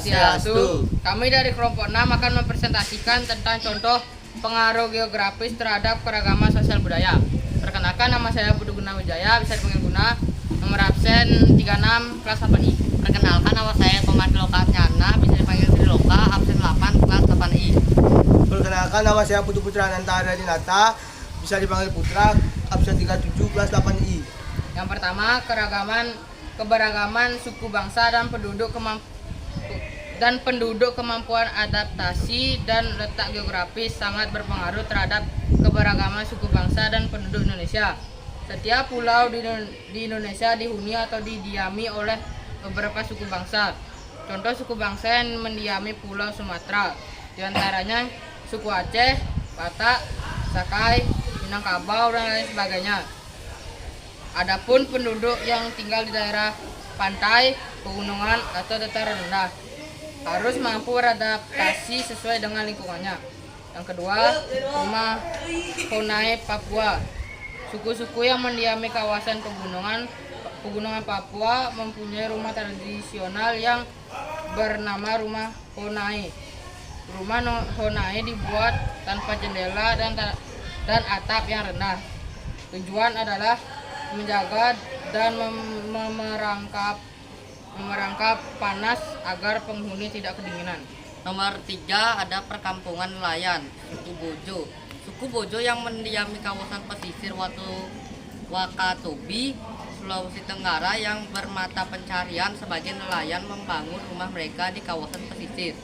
Swastiastu. Kami dari kelompok 6 akan mempresentasikan tentang contoh pengaruh geografis terhadap keragaman sosial budaya. Perkenalkan, nama saya Budi Gunawijaya, bisa dipanggil Guna. Nomor absen 36 kelas 8I. Perkenalkan, nama saya Komando Loka Nyana, bisa dipanggil Triloka, absen 8 kelas 8I. Perkenalkan, nama saya Putu Putra Nantara Dinata, bisa dipanggil Putra, absen 37 kelas 8I. Yang pertama, keberagaman suku bangsa dan penduduk kemampuan adaptasi dan letak geografis sangat berpengaruh terhadap keberagaman suku bangsa dan penduduk Indonesia. Setiap pulau di Indonesia dihuni atau didiami oleh beberapa suku bangsa. Contoh suku bangsa yang mendiami Pulau Sumatera, diantaranya suku Aceh, Batak, Sakai, Minangkabau, dan lain sebagainya. Adapun penduduk yang tinggal di daerah pantai, pegunungan, atau dataran rendah harus mampu beradaptasi sesuai dengan lingkungannya. Yang kedua, rumah Honai Papua. Suku-suku yang mendiami kawasan pegunungan Papua mempunyai rumah tradisional yang bernama rumah Honai. Rumah Honai dibuat tanpa jendela dan atap yang rendah. Tujuan adalah menjaga dan memerangkap panas agar penghuni tidak kedinginan. Nomor 3 ada perkampungan nelayan, suku Bojo. Suku Bojo yang mendiami kawasan pesisir Wakatobi, Sulawesi Tenggara yang bermata pencarian sebagai nelayan membangun rumah mereka di kawasan pesisir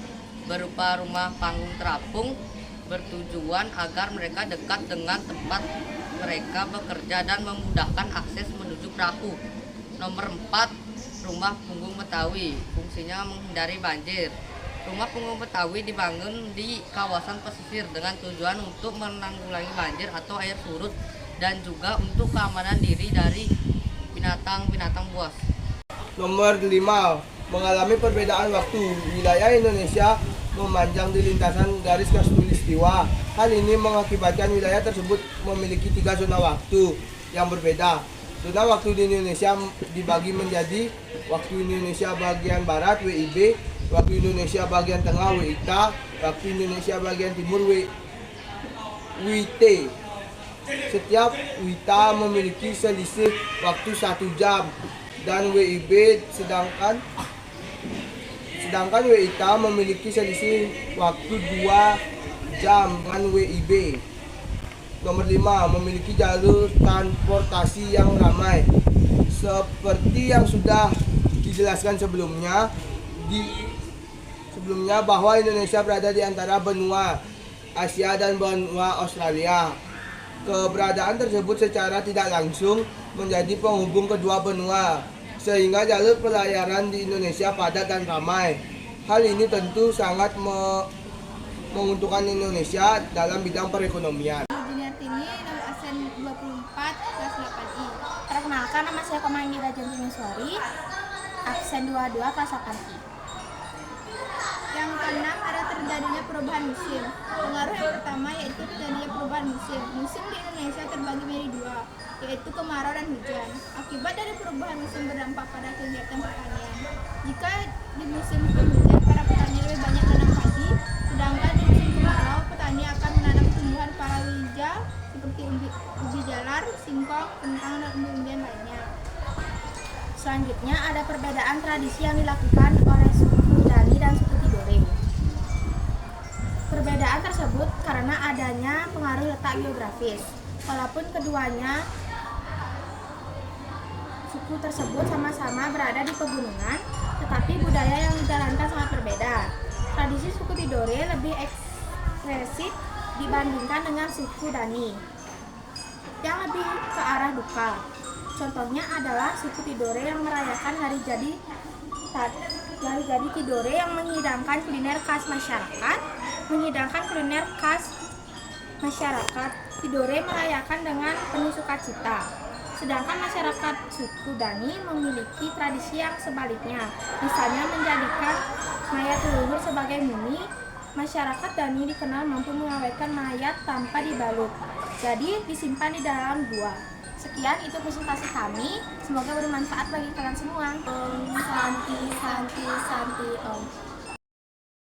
berupa rumah panggung terapung bertujuan agar mereka dekat dengan tempat mereka bekerja dan memudahkan akses menuju perahu. Nomor 4, rumah punggung Betawi, fungsinya menghindari banjir. Rumah punggung Betawi dibangun di kawasan pesisir dengan tujuan untuk menanggulangi banjir atau air surut dan juga untuk keamanan diri dari binatang-binatang buas. Nomor 5, mengalami perbedaan waktu. Wilayah Indonesia memanjang di lintasan garis khatulistiwa. Hal ini mengakibatkan wilayah tersebut memiliki 3 zona waktu yang berbeda. Zona waktu di Indonesia dibagi menjadi waktu Indonesia bagian barat WIB, waktu Indonesia bagian tengah WITA, waktu Indonesia bagian timur WIT. Setiap WITA memiliki selisih waktu 1 jam dan WIB sedangkan WITA memiliki selisih waktu 2 jam dengan WIB. Nomor 5, memiliki jalur transportasi yang ramai. Seperti yang sudah dijelaskan sebelumnya bahwa Indonesia berada di antara benua Asia dan benua Australia. Keberadaan tersebut secara tidak langsung menjadi penghubung kedua benua, sehingga jalur pelayaran di Indonesia padat dan ramai. Hal ini tentu sangat menguntungkan Indonesia dalam bidang perekonomian. Nomor absen 24 kelas 8I. Perkenalkan, nama saya Komangi Rajan Timiswari, absen 22 kelas 8I. Yang keenam, ada terjadinya perubahan musim. Pengaruh yang pertama yaitu terjadinya perubahan musim. Musim di Indonesia terbagi menjadi 2, yaitu kemarau dan hujan. Akibat dari perubahan musim berdampak pada kegiatan pertanian. Jika di musim penghujan para petani lebih banyak menanam padi, sedangkan di musim kemarau petani akan menanam tumbuhan palawija seperti ubi jalar, singkong, kentang, dan umbi-umbian lainnya. Selanjutnya ada perbedaan tradisi yang dilakukan oleh suku Dani dan suku Tidore. Perbedaan tersebut karena adanya pengaruh letak geografis. Walaupun keduanya suku tersebut sama-sama berada di pegunungan, tetapi budaya yang dijalankan sangat berbeda. Tradisi suku Tidore lebih ekspresif dibandingkan dengan suku Dani yang lebih ke arah duka. Contohnya adalah suku Tidore yang merayakan hari jadi Tidore yang menghidangkan kuliner khas masyarakat. Tidore merayakan dengan penuh sukacita. Sedangkan masyarakat suku Dani memiliki tradisi yang sebaliknya. Misalnya menjadikan mayat leluhur sebagai mumi. Masyarakat Dani dikenal mampu mengawetkan mayat tanpa dibalut, jadi disimpan di dalam gua. Sekian itu presentasi kami, semoga bermanfaat bagi kalian semua. Santi Om.